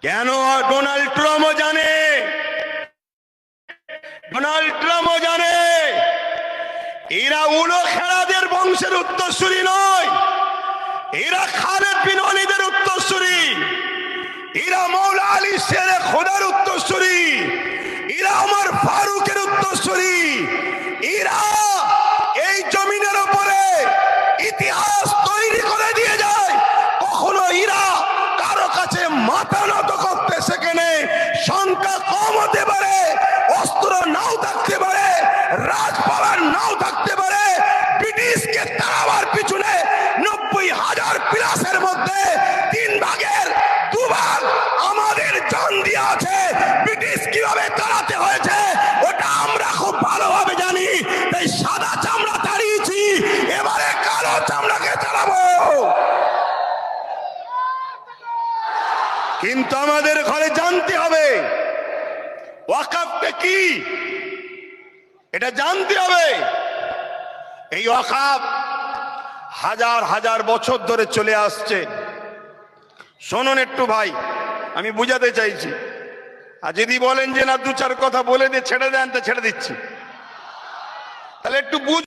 কেন ডোনাল্ড ট্রাম্পও জানে, ডোনাল্ড ট্রাম্পও জানে এরা উলো খেলাদের বংশের উত্তরসূরি নয়, এরা খালেদ বিন ওয়ালিদের উত্তরসূরি, এরা মৌলা আলী শেরে খোদার উত্তরসূরি, এরা ওমর ফারুকের উত্তরসূরি, এরা এই জমিনের উপরে ইতিহাস তৈরি করে দিয়ে যায়। কখনো এরা কারো কাছে মাথা নত করতে সেখানে সংখ্যা কম হতে পারে, অস্ত্র নাও থাকতে পারে, রাজপাওয়ার নাও থাকতে পারে, ব্রিটিশকে তাড়াবার পিছনে 90,000 প্লাসের মধ্যে 3 ভাগের 2 ভাগ আমাদের জান দিয়ে আছে। ব্রিটিশ কিভাবে তাড়াতে হয়েছে ওটা আমরা খুব ভালোভাবে জানি, তাই সাদা চামড়া তাড়িয়েছি, এবারে কালো চামড়াকে তাড়াবো। কিন্তু আমাদের ঘরে জানতে হবে ওয়াকফটা কি, এটা জানতে হবে। এই ওয়াকফ হাজার হাজার বছর ধরে চলে আসছে। শুনুন একটু ভাই, আমি বুঝাতে চাইছি, আর যদি বলেন যে না 2-4 কথা বলে দিয়ে ছেড়ে দেন তো ছেড়ে দিচ্ছি, তাহলে একটু বুঝ